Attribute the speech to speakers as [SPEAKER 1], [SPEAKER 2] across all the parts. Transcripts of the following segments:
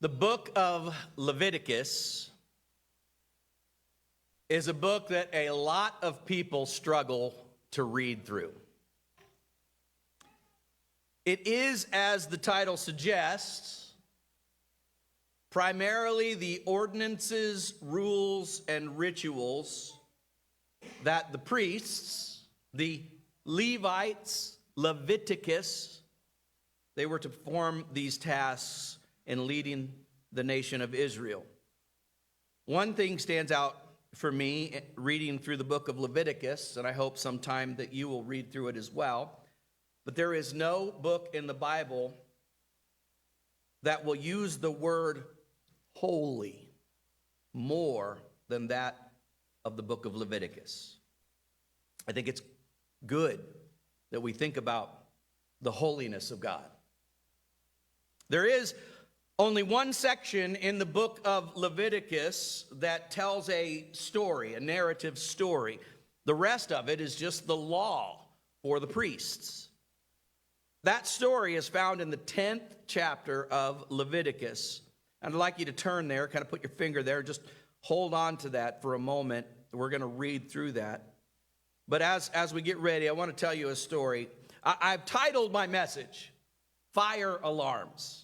[SPEAKER 1] The book of Leviticus is a book that a lot of people struggle to read through. It is, as the title suggests, primarily the ordinances, rules, and rituals that the priests, the Levites, Leviticus, they were to perform these tasks in leading the nation of Israel. One thing stands out for me reading through the book of Leviticus, and I hope sometime that you will read through it as well, but there is no book in the Bible that will use the word holy more than that of the book of Leviticus. I think it's good that we think about the holiness of God. There is only one section in the book of Leviticus that tells a story, a narrative story. The rest of it is just the law for the priests. That story is found in the 10th chapter of Leviticus. And I'd like you to turn there, kind of put your finger there, just hold on to that for a moment. We're going to read through that. But as we get ready, I want to tell you a story. I've titled my message, Fire Alarms.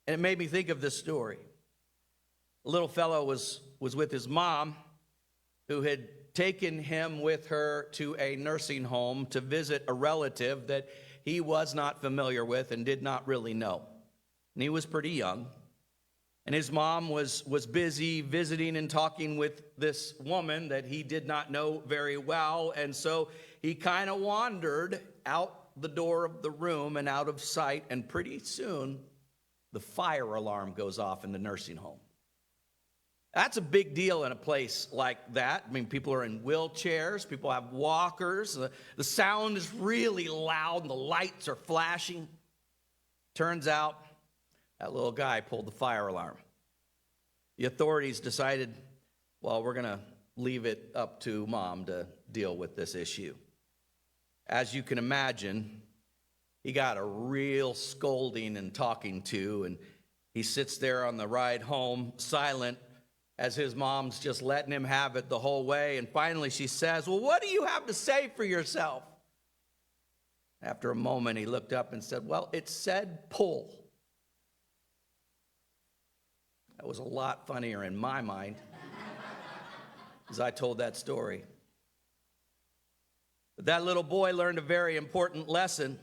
[SPEAKER 1] And it made me think of this story. A little fellow was with his mom, who had taken him with her to a nursing home to visit a relative that he was not familiar with and did not really know. And he was pretty young. And his mom was busy visiting and talking with this woman that he did not know very well. And so he kind of wandered out the door of the room and out of sight. And pretty soon, the fire alarm goes off in the nursing home. That's a big deal in a place like that. I mean, people are in wheelchairs. People have walkers. The sound is really loud and the lights are flashing. Turns out that little guy pulled the fire alarm. The authorities decided, well, we're going to leave it up to mom to deal with this issue. As you can imagine, he got a real scolding and talking to, and he sits there on the ride home silent as his mom's just letting him have it the whole way. And finally she says, well, what do you have to say for yourself? After a moment, he looked up and said, well, it said pull. That was a lot funnier in my mind as I told that story. But that little boy learned a very important lesson.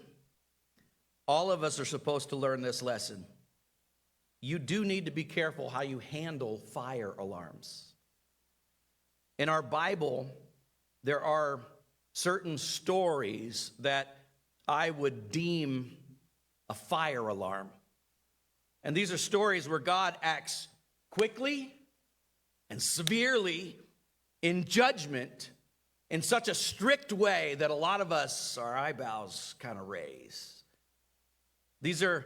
[SPEAKER 1] All of us are supposed to learn this lesson. You do need to be careful how you handle fire alarms. In our Bible, there are certain stories that I would deem a fire alarm. And these are stories where God acts quickly and severely in judgment in such a strict way that a lot of us, our eyebrows kind of raise. These are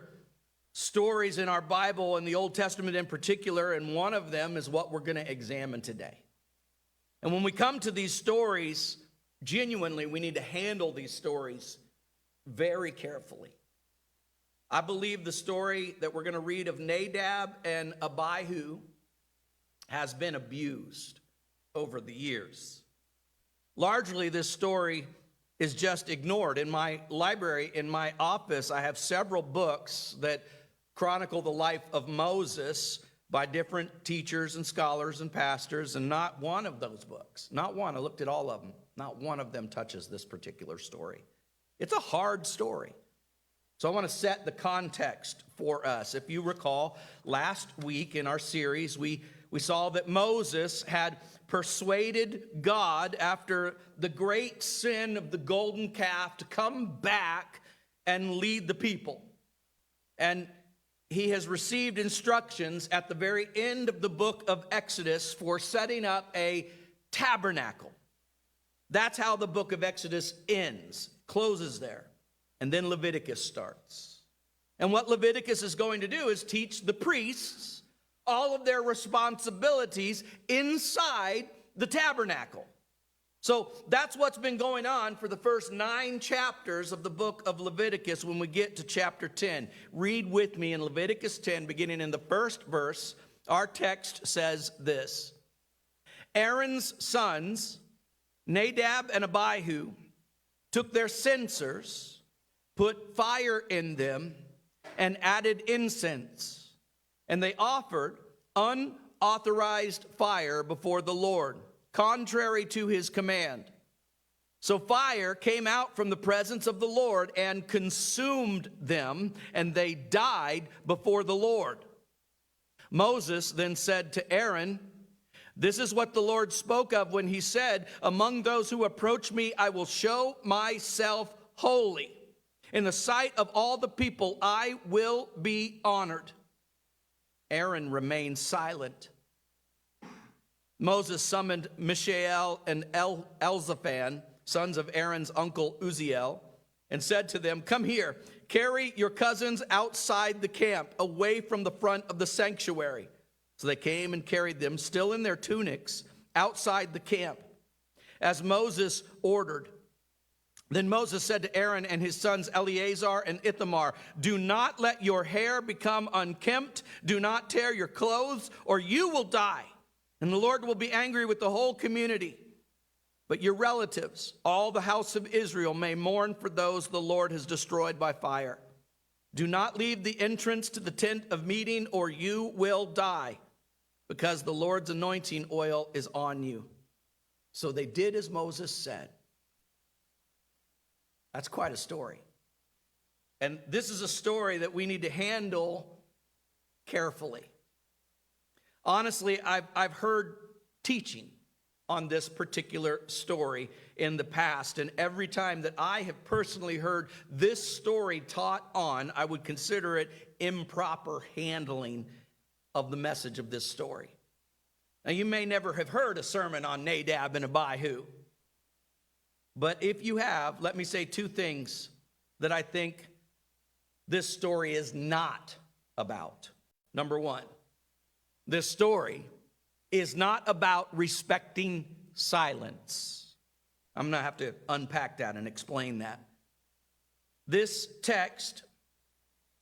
[SPEAKER 1] stories in our Bible, in the Old Testament in particular, and one of them is what we're going to examine today. And when we come to these stories, genuinely, we need to handle these stories very carefully. I believe the story that we're going to read of Nadab and Abihu has been abused over the years. Largely, this story is just ignored. In my library, in my office, I have several books that chronicle the life of Moses by different teachers and scholars and pastors, and not one of those books, not one, I looked at all of them, not one of them touches this particular story. It's a hard story. So I want to set the context for us. If you recall, last week in our series, we saw that Moses had persuaded God after the great sin of the golden calf to come back and lead the people. And he has received instructions at the very end of the book of Exodus for setting up a tabernacle. That's how the book of Exodus ends, closes there. And then Leviticus starts. And what Leviticus is going to do is teach the priests all of their responsibilities inside the tabernacle. So that's what's been going on for the first 9 chapters of the book of Leviticus. When we get to chapter 10, read with me in Leviticus 10, beginning in the first verse. Our text says this: Aaron's sons, Nadab and Abihu, took their censers, put fire in them, and added incense. And they offered unauthorized fire before the Lord, contrary to his command. So fire came out from the presence of the Lord and consumed them, and they died before the Lord. Moses then said to Aaron, "This is what the Lord spoke of when he said, 'Among those who approach me, I will show myself holy. In the sight of all the people, I will be honored.'" Aaron remained silent. Moses summoned Mishael and Elzaphan, sons of Aaron's uncle Uzziel, and said to them, "Come here, carry your cousins outside the camp, away from the front of the sanctuary." So they came and carried them, still in their tunics, outside the camp, as Moses ordered. Then Moses said to Aaron and his sons Eleazar and Ithamar, "Do not let your hair become unkempt. Do not tear your clothes, or you will die. And the Lord will be angry with the whole community. But your relatives, all the house of Israel, may mourn for those the Lord has destroyed by fire. Do not leave the entrance to the tent of meeting, or you will die, because the Lord's anointing oil is on you." So they did as Moses said. That's quite a story. And this is a story that we need to handle carefully. Honestly, I've heard teaching on this particular story in the past, and every time that I have personally heard this story taught on, I would consider it improper handling of the message of this story. Now, you may never have heard a sermon on Nadab and Abihu, but if you have, let me say 2 things that I think this story is not about. Number 1, this story is not about respecting silence. I'm going to have to unpack that and explain that. This text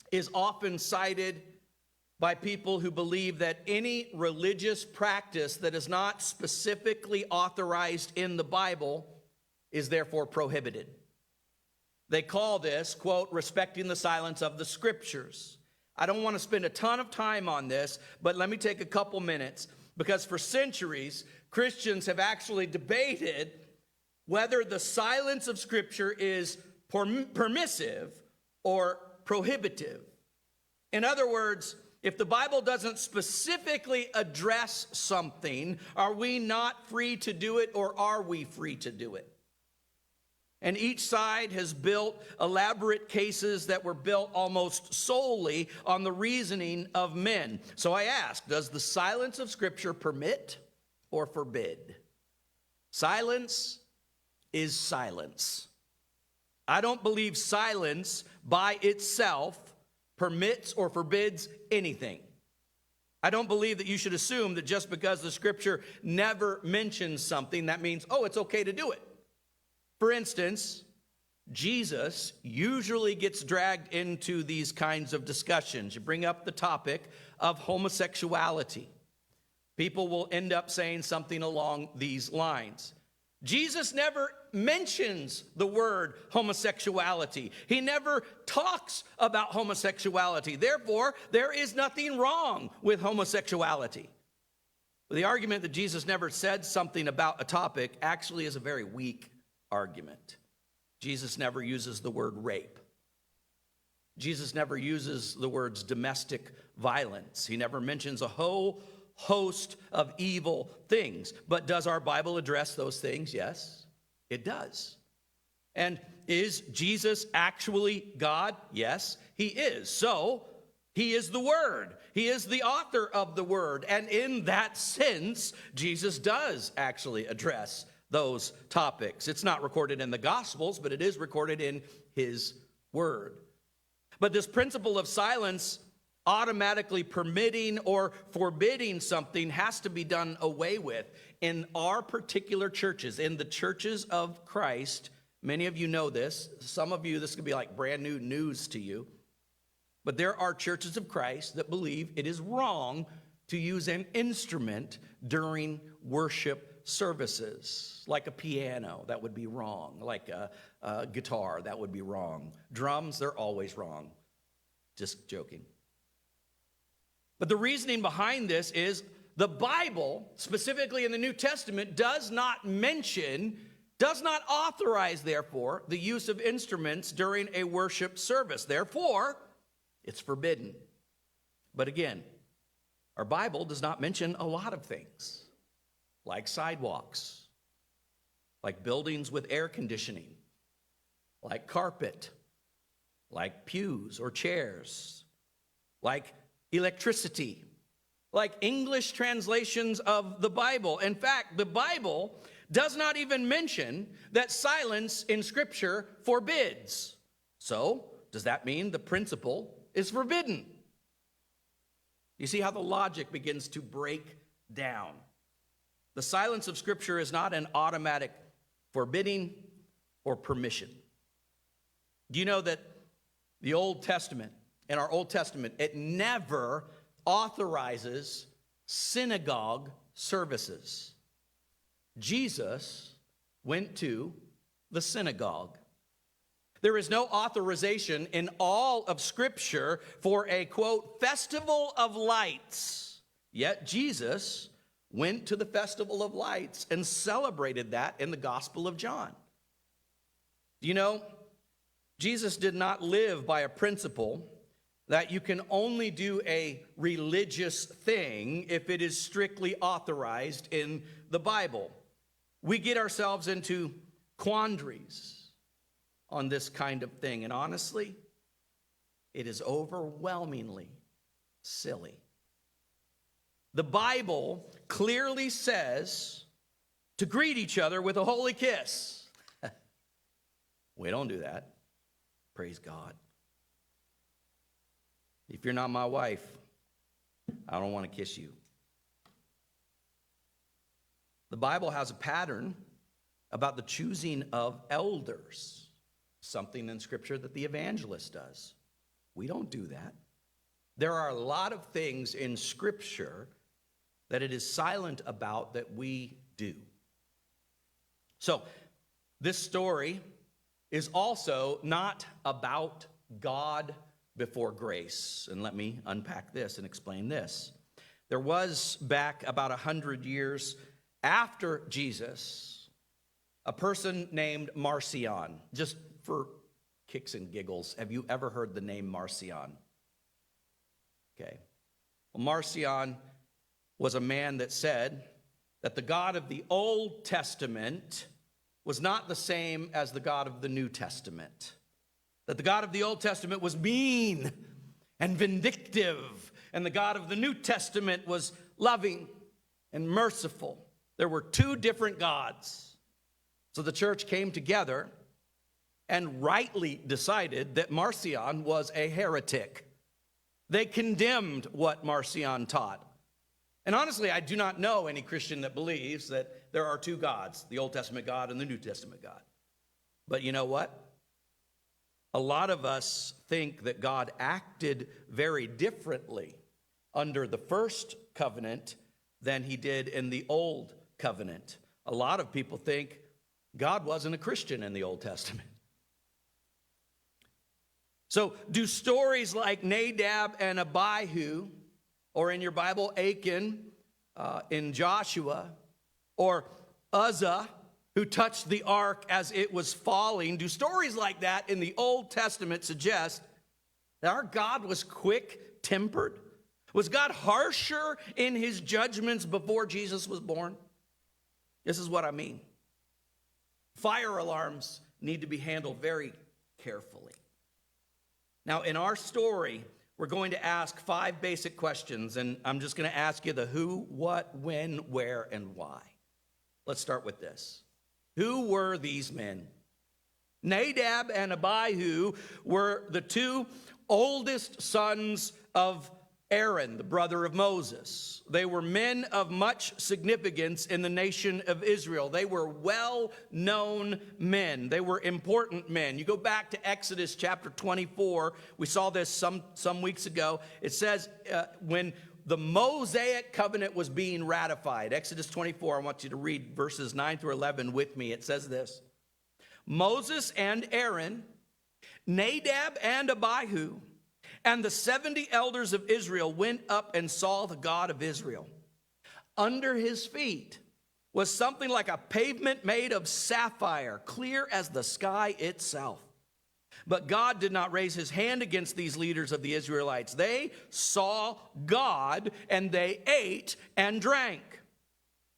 [SPEAKER 1] is often cited by people who believe that any religious practice that is not specifically authorized in the Bible is therefore prohibited. They call this, quote, respecting the silence of the scriptures. I don't want to spend a ton of time on this, but let me take a couple minutes, because for centuries, Christians have actually debated whether the silence of Scripture is permissive or prohibitive. In other words, if the Bible doesn't specifically address something, are we not free to do it, or are we free to do it? And each side has built elaborate cases that were built almost solely on the reasoning of men. So I ask, does the silence of Scripture permit or forbid? Silence is silence. I don't believe silence by itself permits or forbids anything. I don't believe that you should assume that just because the Scripture never mentions something, that means, oh, it's okay to do it. For instance, Jesus usually gets dragged into these kinds of discussions. You bring up the topic of homosexuality. People will end up saying something along these lines. Jesus never mentions the word homosexuality. He never talks about homosexuality. Therefore, there is nothing wrong with homosexuality. The argument that Jesus never said something about a topic actually is a very weak argument. Jesus never uses the word rape. Jesus never uses the words domestic violence. He never mentions a whole host of evil things. But does our Bible address those things? Yes, it does. And is Jesus actually God? Yes, he is. So, he is the Word. He is the author of the Word. And in that sense, Jesus does actually address those topics. It's not recorded in the Gospels, but it is recorded in his Word. But this principle of silence automatically permitting or forbidding something has to be done away with. In our particular churches, in the churches of Christ, many of you know this. Some of you, this could be like brand new news to you. But there are churches of Christ that believe it is wrong to use an instrument during worship services. Like a piano, that would be wrong. Like a guitar, that would be wrong. Drums, they're always wrong. Just joking. But the reasoning behind this is the Bible, specifically in the New Testament, does not authorize, therefore, the use of instruments during a worship service. Therefore, it's forbidden. But again, our Bible does not mention a lot of things, like sidewalks, like buildings with air conditioning, like carpet, like pews or chairs, like electricity, like English translations of the Bible. In fact, the Bible does not even mention that silence in Scripture forbids. So, does that mean the principle is forbidden? You see how the logic begins to break down. The silence of Scripture is not an automatic forbidding or permission. Do you know that the Old Testament, in our Old Testament, it never authorizes synagogue services? Jesus went to the synagogue. There is no authorization in all of Scripture for a, quote, festival of lights. Yet Jesus went to the festival of lights and celebrated that in the Gospel of John. You know, Jesus did not live by a principle that you can only do a religious thing if it is strictly authorized in the Bible. We get ourselves into quandaries on this kind of thing, and honestly, it is overwhelmingly silly. The Bible clearly says to greet each other with a holy kiss. We don't do that. Praise God. If you're not my wife, I don't want to kiss you. The Bible has a pattern about the choosing of elders, something in Scripture that the evangelist does. We don't do that. There are a lot of things in Scripture that it is silent about that we do. So, this story is also not about God before grace. And let me unpack this and explain this. There was, back about 100 years after Jesus, a person named Marcion. Just for kicks and giggles, have you ever heard the name Marcion? Okay. Well, Marcion was a man that said that the God of the Old Testament was not the same as the God of the New Testament. That the God of the Old Testament was mean and vindictive, and the God of the New Testament was loving and merciful. There were two different gods. So the church came together and rightly decided that Marcion was a heretic. They condemned what Marcion taught. And honestly, I do not know any Christian that believes that there are two gods, the Old Testament God and the New Testament God. But you know what? A lot of us think that God acted very differently under the first covenant than he did in the old covenant. A lot of people think God wasn't a Christian in the Old Testament. So do stories like Nadab and Abihu, or in your Bible, Achan, in Joshua, or Uzzah, who touched the ark as it was falling, do stories like that in the Old Testament suggest that our God was quick-tempered? Was God harsher in his judgments before Jesus was born? This is what I mean. Fire alarms need to be handled very carefully. Now, in our story, we're going to ask 5 basic questions, and I'm just going to ask you the who, what, when, where, and why. Let's start with this. Who were these men? Nadab and Abihu were the two oldest sons of Aaron, the brother of Moses. They were men of much significance in the nation of Israel. They were well-known men. They were important men. You go back to Exodus chapter 24. We saw this some weeks ago. It says when the Mosaic covenant was being ratified. Exodus 24, I want you to read verses 9 through 11 with me. It says this: Moses and Aaron, Nadab and Abihu, and the 70 elders of Israel went up and saw the God of Israel. Under his feet was something like a pavement made of sapphire, clear as the sky itself. But God did not raise his hand against these leaders of the Israelites. They saw God, and they ate and drank.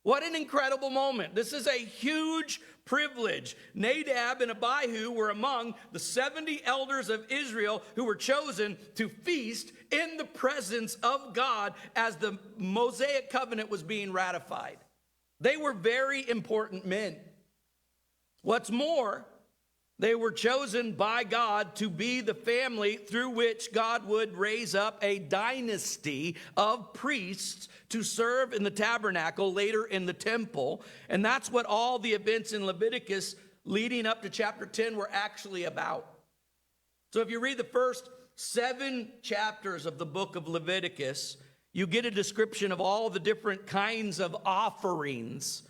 [SPEAKER 1] What an incredible moment. This is a huge privilege. Nadab and Abihu were among the 70 elders of Israel who were chosen to feast in the presence of God as the Mosaic covenant was being ratified. They were very important men. What's more, they were chosen by God to be the family through which God would raise up a dynasty of priests to serve in the tabernacle, later in the temple. And that's what all the events in Leviticus leading up to chapter 10 were actually about. So if you read the first 7 chapters of the book of Leviticus, you get a description of all the different kinds of offerings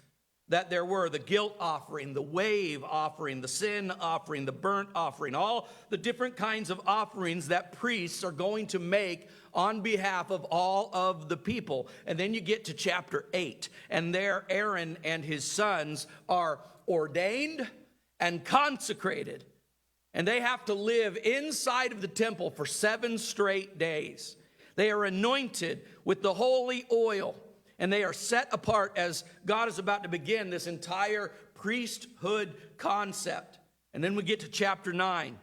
[SPEAKER 1] that there were: the guilt offering, the wave offering, the sin offering, the burnt offering, all the different kinds of offerings that priests are going to make on behalf of all of the people. And then you get to chapter 8, and there Aaron and his sons are ordained and consecrated, and they have to live inside of the temple for 7 straight days. They are anointed with the holy oil, and they are set apart as God is about to begin this entire priesthood concept. And then we get to chapter 9,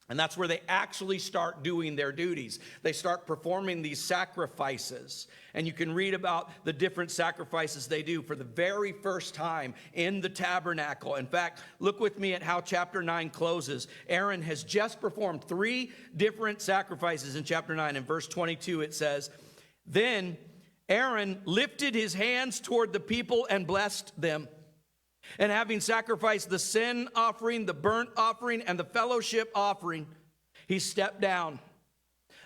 [SPEAKER 1] and that's where they actually start doing their duties. They start performing these sacrifices, and you can read about the different sacrifices they do for the very first time in the tabernacle. In fact, look with me at how chapter 9 closes. Aaron has just performed 3 different sacrifices in chapter 9. In verse 22, it says, "Then Aaron lifted his hands toward the people and blessed them. And having sacrificed the sin offering, the burnt offering, and the fellowship offering, he stepped down.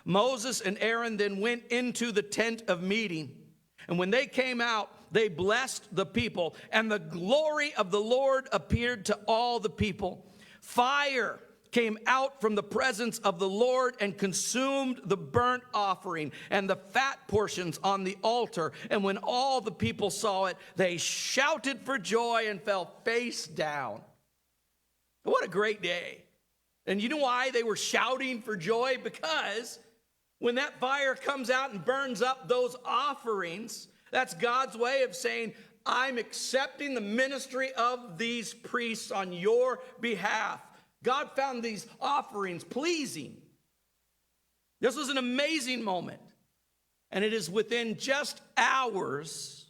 [SPEAKER 1] Moses and Aaron then went into the tent of meeting. And when they came out, they blessed the people. And the glory of the Lord appeared to all the people. Fire came out from the presence of the Lord and consumed the burnt offering and the fat portions on the altar. And when all the people saw it, they shouted for joy and fell face down." What a great day. And you know why they were shouting for joy? Because when that fire comes out and burns up those offerings, that's God's way of saying, I'm accepting the ministry of these priests on your behalf. God found these offerings pleasing. This was an amazing moment. And it is within just hours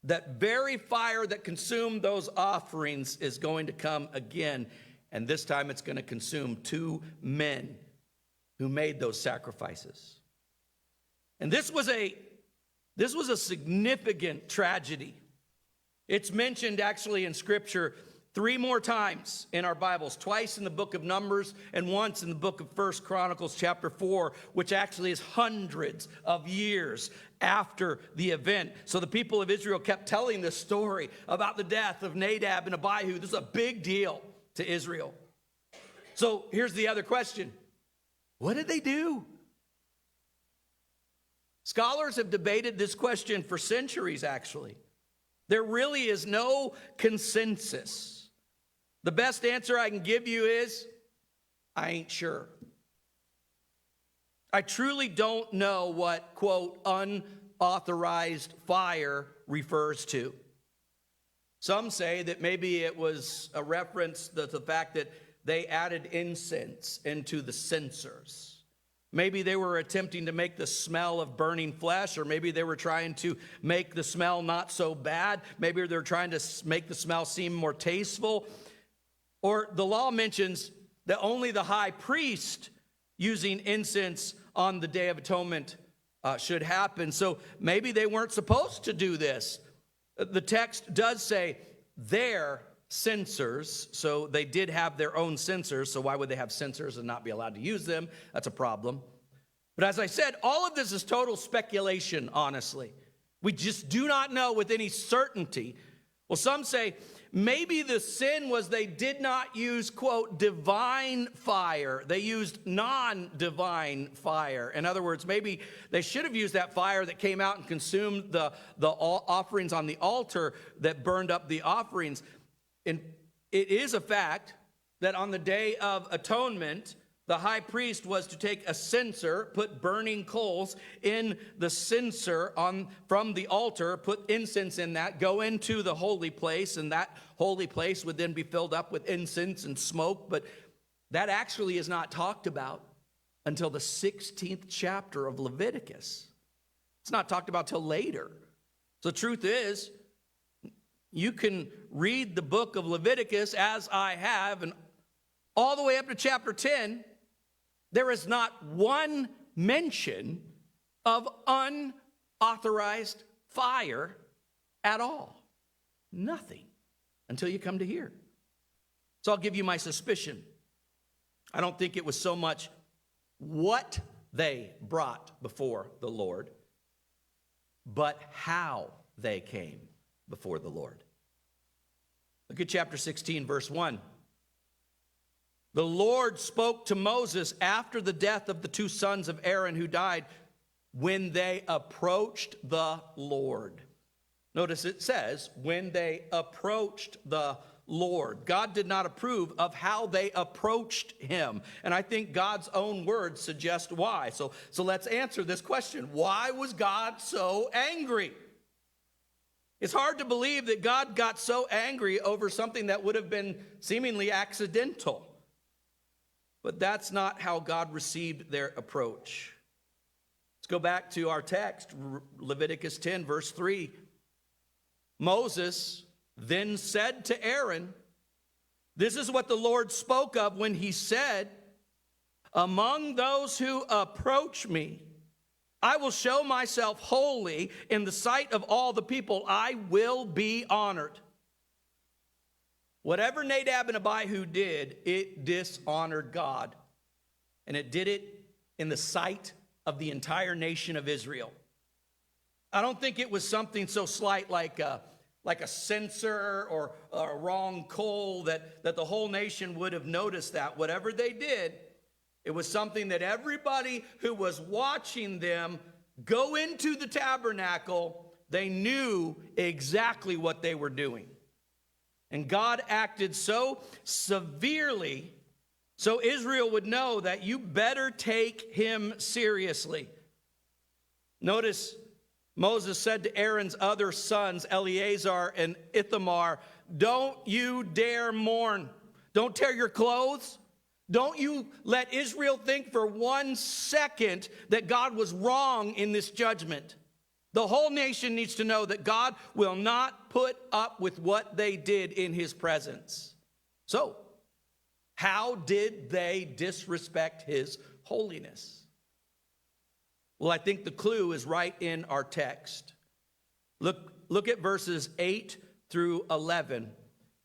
[SPEAKER 1] that very fire that consumed those offerings is going to come again. And this time it's going to consume 2 men who made those sacrifices. And this was a significant tragedy. It's mentioned actually in Scripture 3 more times in our Bibles, twice in the book of Numbers and once in the book of 1 Chronicles chapter 4, which actually is hundreds of years after the event. So the people of Israel kept telling this story about the death of Nadab and Abihu. This is a big deal to Israel. So here's the other question. What did they do? Scholars have debated this question for centuries, actually. There really is no consensus. The best answer I can give you is, I ain't sure. I truly don't know what, quote, unauthorized fire refers to. Some say that maybe it was a reference to the fact that they added incense into the censers. Maybe they were attempting to make the smell of burning flesh, or maybe they were trying to make the smell not so bad. Maybe they're trying to make the smell seem more tasteful. Or the law mentions that only the high priest using incense on the Day of Atonement should happen. So maybe they weren't supposed to do this. The text does say their censers, so they did have their own censers, so why would they have censers and not be allowed to use them? That's a problem. But as I said, all of this is total speculation, honestly. We just do not know with any certainty. Well, some say maybe the sin was they did not use, quote, divine fire. They used non-divine fire. In other words, maybe they should have used that fire that came out and consumed the offerings on the altar that burned up the offerings. And it is a fact that on the Day of Atonement, the high priest was to take a censer, put burning coals in the censer from the altar, put incense in that, go into the holy place, and that holy place would then be filled up with incense and smoke. But that actually is not talked about until the 16th chapter of Leviticus. It's not talked about till later. So the truth is, you can read the book of Leviticus as I have, and all the way up to chapter 10, there is not one mention of unauthorized fire at all. Nothing until you come to here. So I'll give you my suspicion. I don't think it was so much what they brought before the Lord, but how they came before the Lord. Look at chapter 16, verse 1. The Lord spoke to Moses after the death of the two sons of Aaron who died when they approached the Lord. Notice it says, when they approached the Lord. God did not approve of how they approached him. And I think God's own words suggest why. So let's answer this question. Why was God so angry? It's hard to believe that God got so angry over something that would have been seemingly accidental. But that's not how God received their approach. Let's go back to our text, Leviticus 10, verse 3. Moses then said to Aaron, this is what the Lord spoke of when he said, among those who approach me, I will show myself holy in the sight of all the people. I will be honored. Whatever Nadab and Abihu did, it dishonored God. And it did it in the sight of the entire nation of Israel. I don't think it was something so slight like a censer or a wrong coal that the whole nation would have noticed that. Whatever they did, it was something that everybody who was watching them go into the tabernacle, they knew exactly what they were doing. And God acted so severely so Israel would know that you better take him seriously. Notice Moses said to Aaron's other sons, Eleazar and Ithamar, don't you dare mourn. Don't tear your clothes. Don't you let Israel think for 1 second that God was wrong in this judgment. The whole nation needs to know that God will not put up with what they did in his presence. So, how did they disrespect his holiness? Well, I think the clue is right in our text. Look at verses 8 through 11.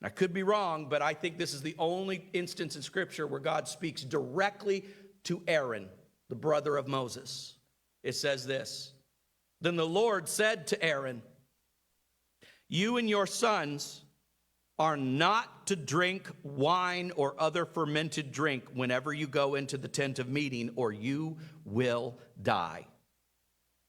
[SPEAKER 1] I could be wrong, but I think this is the only instance in Scripture where God speaks directly to Aaron, the brother of Moses. It says this, then the Lord said to Aaron, you and your sons are not to drink wine or other fermented drink whenever you go into the tent of meeting, or you will die.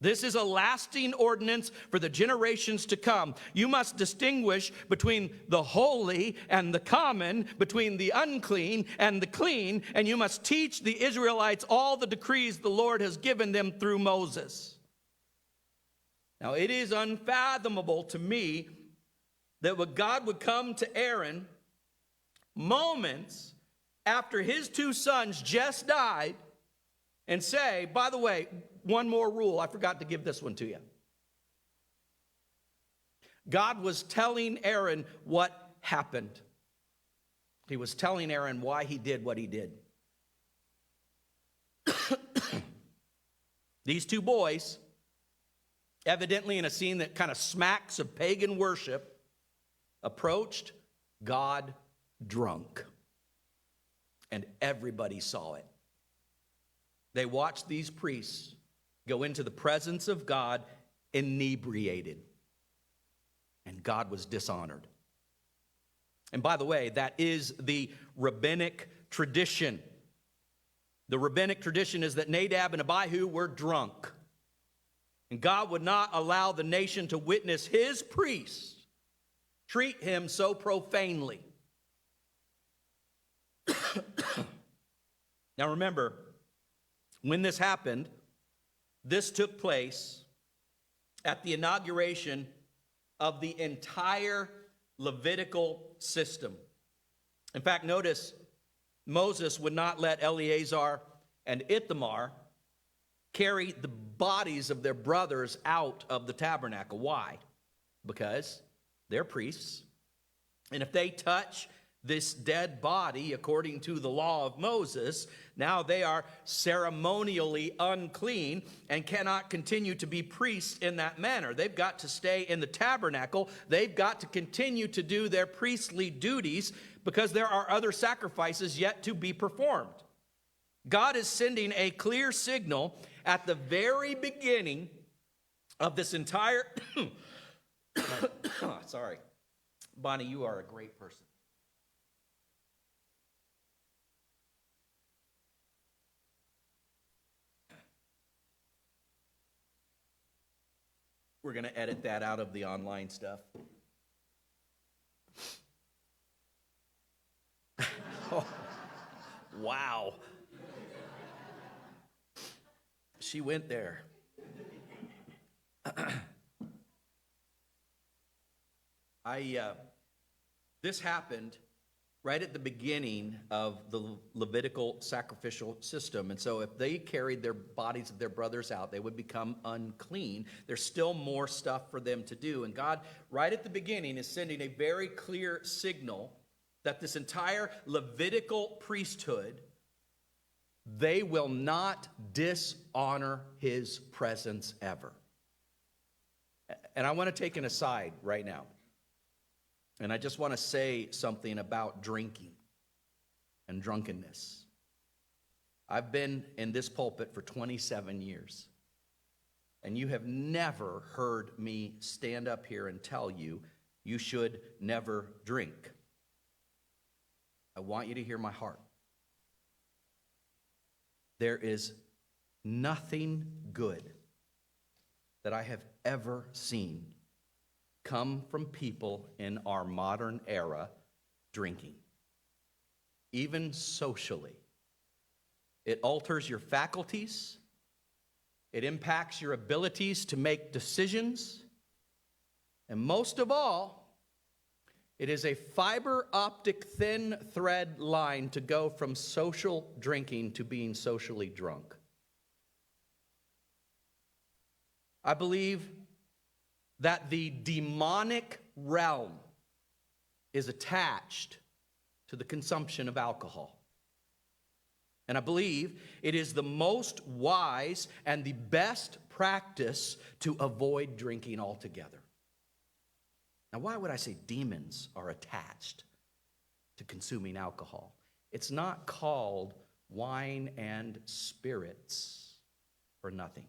[SPEAKER 1] This is a lasting ordinance for the generations to come. You must distinguish between the holy and the common, between the unclean and the clean, and you must teach the Israelites all the decrees the Lord has given them through Moses. Now, it is unfathomable to me that what God would come to Aaron moments after his two sons just died and say, by the way, one more rule. I forgot to give this one to you. God was telling Aaron what happened. He was telling Aaron why he did what he did. These two boys, evidently in a scene that kind of smacks of pagan worship, approached God drunk. And everybody saw it. They watched these priests go into the presence of God inebriated. And God was dishonored. And by the way, that is the rabbinic tradition. The rabbinic tradition is that Nadab and Abihu were drunk. And God would not allow the nation to witness his priests treat him so profanely. Now remember, when this happened, this took place at the inauguration of the entire Levitical system. In fact, notice Moses would not let Eleazar and Ithamar carry the bodies of their brothers out of the tabernacle. Why? Because they're priests. And if they touch this dead body, according to the law of Moses, now they are ceremonially unclean and cannot continue to be priests in that manner. They've got to stay in the tabernacle. They've got to continue to do their priestly duties because there are other sacrifices yet to be performed. God is sending a clear signal at the very beginning of this entire... Sorry. Bonnie, you are a great person. We're going to edit that out of the online stuff. Oh, wow. She went there. This happened right at the beginning of the Levitical sacrificial system. And so if they carried their bodies of their brothers out, they would become unclean. There's still more stuff for them to do. And God, right at the beginning, is sending a very clear signal that this entire Levitical priesthood, they will not dishonor his presence ever. And I want to take an aside right now. And I just want to say something about drinking and drunkenness. I've been in this pulpit for 27 years. And you have never heard me stand up here and tell you, you should never drink. I want you to hear my heart. There is nothing good that I have ever seen come from people in our modern era drinking, even socially. It alters your faculties. It impacts your abilities to make decisions. And most of all, it is a fiber optic thin thread line to go from social drinking to being socially drunk. I believe that the demonic realm is attached to the consumption of alcohol. And I believe it is the most wise and the best practice to avoid drinking altogether. Now, why would I say demons are attached to consuming alcohol? It's not called wine and spirits for nothing.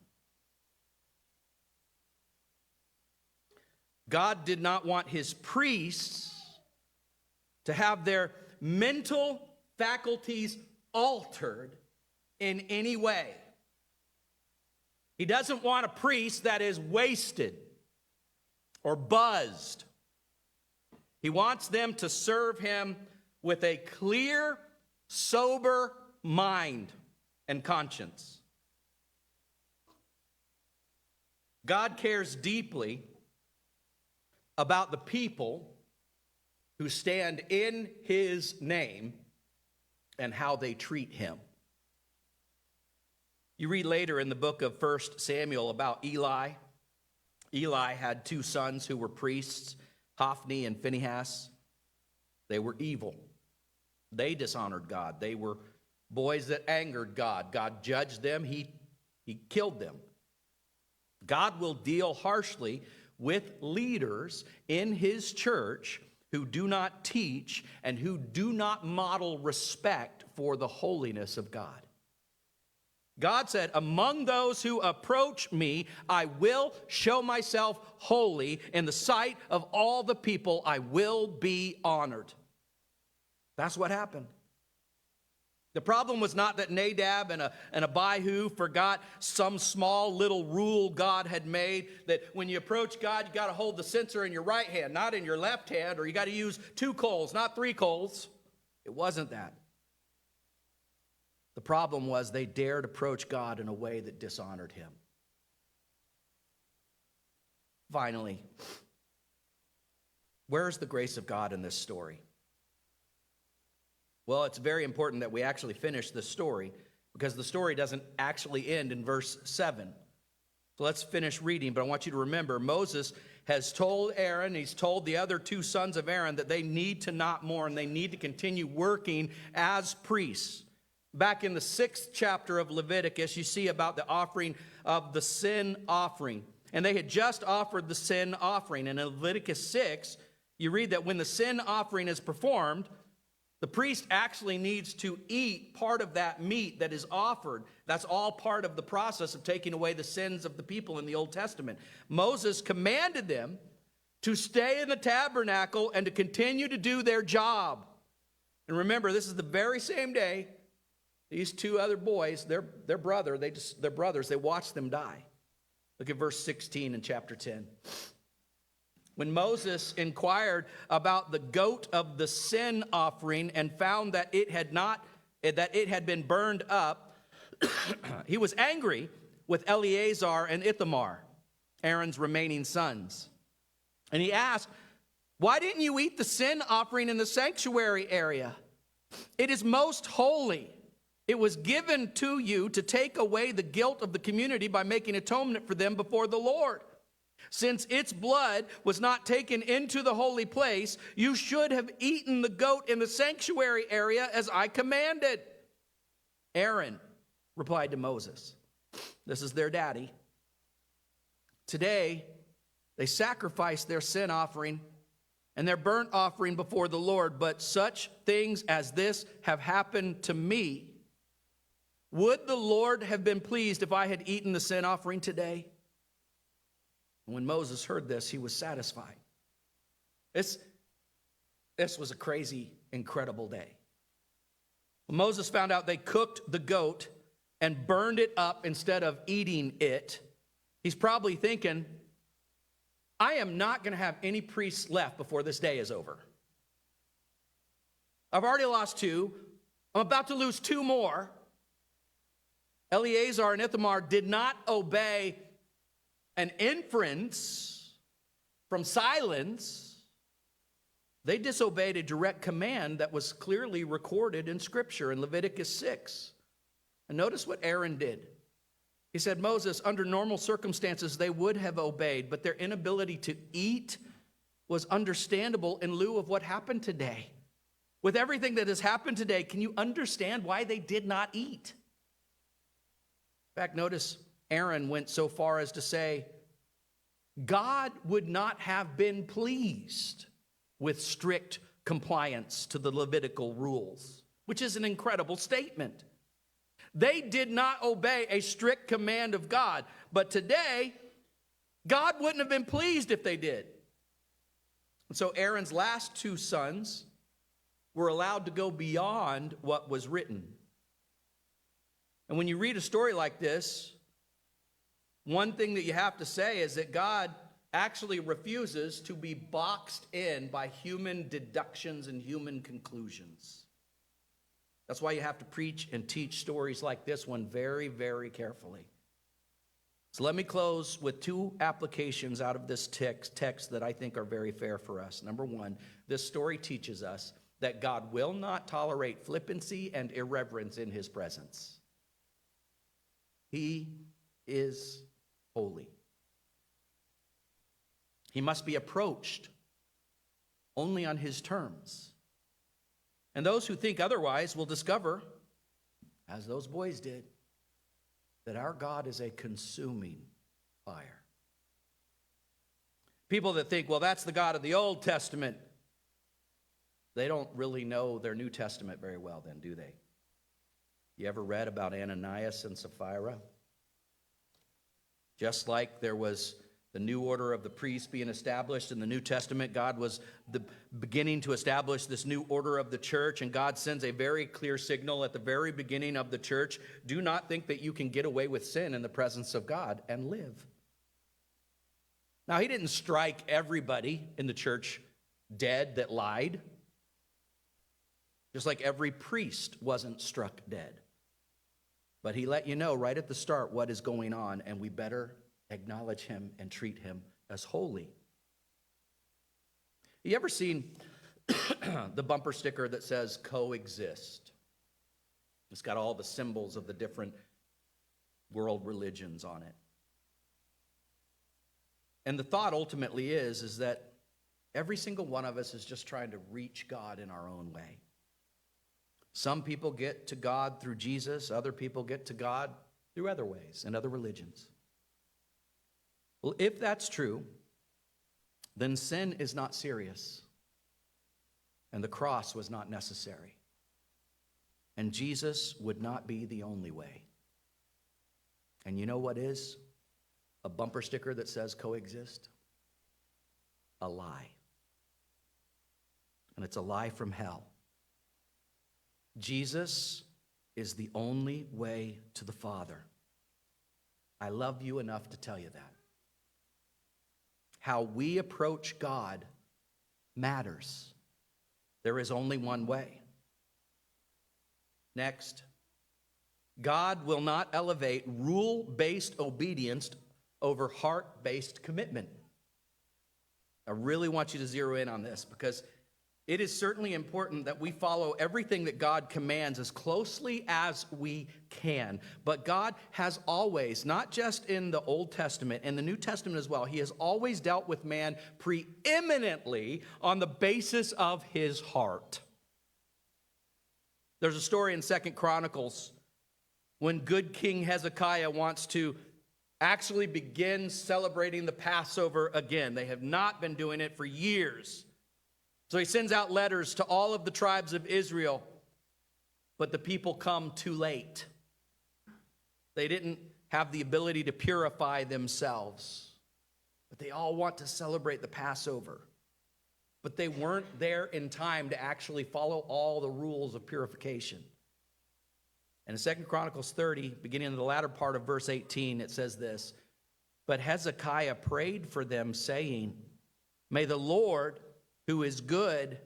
[SPEAKER 1] God did not want his priests to have their mental faculties altered in any way. He doesn't want a priest that is wasted or buzzed. He wants them to serve him with a clear, sober mind and conscience. God cares deeply about the people who stand in his name and how they treat him. You read later in the book of 1 Samuel about Eli. Eli had two sons who were priests, Hophni and Phinehas. They were evil. They dishonored God. They were boys that angered God. God judged them. He He killed them. God will deal harshly with leaders in his church who do not teach and who do not model respect for the holiness of God. God said, among those who approach me, I will show myself holy. In the sight of all the people, I will be honored. That's what happened. The problem was not that Nadab and Abihu forgot some small little rule God had made, that when you approach God, you got to hold the censer in your right hand, not in your left hand, or you got to use 2 coals, not 3 coals. It wasn't that. The problem was they dared approach God in a way that dishonored him. Finally, where's the grace of God in this story? Well, it's very important that we actually finish this story because the story doesn't actually end in verse 7. So let's finish reading, but I want you to remember Moses has told Aaron, he's told the other 2 sons of Aaron that they need to not mourn, they need to continue working as priests. Back in the 6th chapter of Leviticus, you see about the offering of the sin offering. And they had just offered the sin offering. And in Leviticus 6, you read that when the sin offering is performed, the priest actually needs to eat part of that meat that is offered. That's all part of the process of taking away the sins of the people in the Old Testament. Moses commanded them to stay in the tabernacle and to continue to do their job. And remember, this is the very same day these 2 other boys, their brothers, they watched them die. Look at verse 16 in chapter 10. When Moses inquired about the goat of the sin offering and found that it had been burned up, he was angry with Eleazar and Ithamar, Aaron's remaining sons. And he asked, "Why didn't you eat the sin offering in the sanctuary area? It is most holy. It was given to you to take away the guilt of the community by making atonement for them before the Lord. Since its blood was not taken into the holy place, you should have eaten the goat in the sanctuary area as I commanded." Aaron replied to Moses, this is their daddy, "Today they sacrificed their sin offering and their burnt offering before the Lord, but such things as this have happened to me. Would the Lord have been pleased if I had eaten the sin offering today?" When Moses heard this, he was satisfied. This was a crazy, incredible day. When Moses found out they cooked the goat and burned it up instead of eating it, he's probably thinking, I am not going to have any priests left before this day is over. I've already lost 2. I'm about to lose 2 more. Eleazar and Ithamar did not obey an inference from silence. They disobeyed a direct command that was clearly recorded in Scripture in Leviticus 6. And notice what Aaron did. He said, Moses, under normal circumstances, they would have obeyed, but their inability to eat was understandable in lieu of what happened today. With everything that has happened today, can you understand why they did not eat? In fact, notice Aaron went so far as to say, God would not have been pleased with strict compliance to the Levitical rules, which is an incredible statement. They did not obey a strict command of God, but today, God wouldn't have been pleased if they did. And so Aaron's last 2 sons were allowed to go beyond what was written. And when you read a story like this, one thing that you have to say is that God actually refuses to be boxed in by human deductions and human conclusions. That's why you have to preach and teach stories like this one very, very carefully. So let me close with 2 applications out of this text that I think are very fair for us. Number 1, this story teaches us that God will not tolerate flippancy and irreverence in his presence. He is holy. He must be approached only on his terms. And those who think otherwise will discover, as those boys did, that our God is a consuming fire. People that think, well, that's the God of the Old Testament, they don't really know their New Testament very well then, do they? You ever read about Ananias and Sapphira? Just like there was the new order of the priests being established in the New Testament, God was beginning to establish this new order of the church, and God sends a very clear signal at the very beginning of the church. Do not think that you can get away with sin in the presence of God and live. Now, he didn't strike everybody in the church dead that lied, just like every priest wasn't struck dead. But he let you know right at the start what is going on, and we better acknowledge him and treat him as holy. You ever seen the bumper sticker that says coexist? It's got all the symbols of the different world religions on it. And the thought ultimately is that every single one of us is just trying to reach God in our own way. Some people get to God through Jesus. Other people get to God through other ways and other religions. Well, if that's true, then sin is not serious, and the cross was not necessary, and Jesus would not be the only way. And you know what is a bumper sticker that says coexist? A lie. And it's a lie from hell. Jesus is the only way to the Father. I love you enough to tell you that. How we approach God matters. There is only one way. Next, God will not elevate rule-based obedience over heart-based commitment. I really want you to zero in on this, because it is certainly important that we follow everything that God commands as closely as we can. But God has always, not just in the Old Testament, in the New Testament as well, he has always dealt with man preeminently on the basis of his heart. There's a story in 2 Chronicles when good King Hezekiah wants to actually begin celebrating the Passover again. They have not been doing it for years. So he sends out letters to all of the tribes of Israel, but the people come too late. They didn't have the ability to purify themselves, but they all want to celebrate the Passover. But they weren't there in time to actually follow all the rules of purification. And in 2 Chronicles 30, beginning in the latter part of verse 18, it says this: "But Hezekiah prayed for them, saying, 'May the Lord, who is good,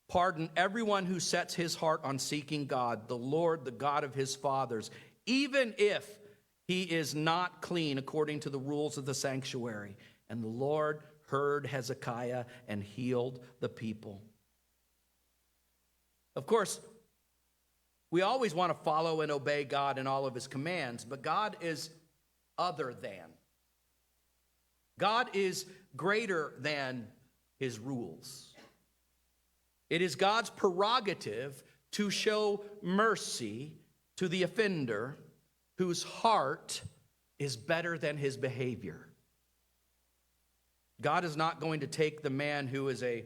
[SPEAKER 1] pardon everyone who sets his heart on seeking God, the Lord, the God of his fathers, even if he is not clean according to the rules of the sanctuary.' And the Lord heard Hezekiah and healed the people." Of course, we always want to follow and obey God in all of his commands, but God is other than. God is greater than his rules. It is God's prerogative to show mercy to the offender whose heart is better than his behavior. God is not going to take the man who is a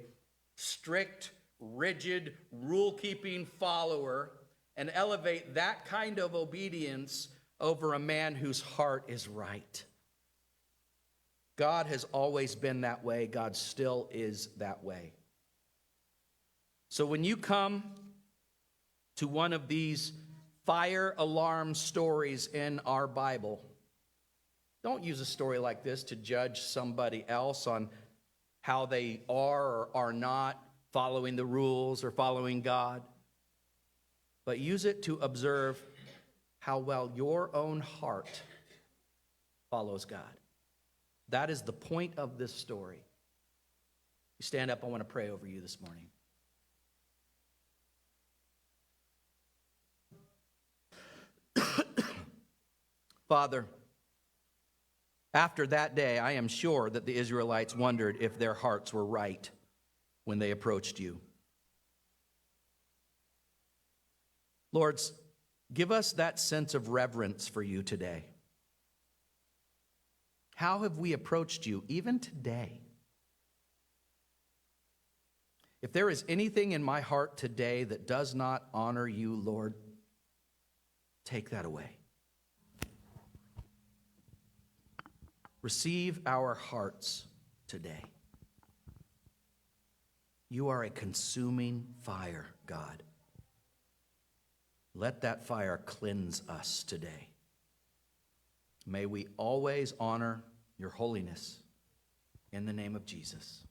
[SPEAKER 1] strict, rigid, rule-keeping follower and elevate that kind of obedience over a man whose heart is right. God has always been that way. God still is that way. So when you come to one of these fire alarm stories in our Bible, don't use a story like this to judge somebody else on how they are or are not following the rules or following God, but use it to observe how well your own heart follows God. That is the point of this story. You stand up, I want to pray over you this morning. Father, after that day, I am sure that the Israelites wondered if their hearts were right when they approached you. Lord, give us that sense of reverence for you today. How have we approached you even today? If there is anything in my heart today that does not honor you, Lord, take that away. Receive our hearts today. You are a consuming fire, God. Let that fire cleanse us today. May we always honor your holiness in the name of Jesus.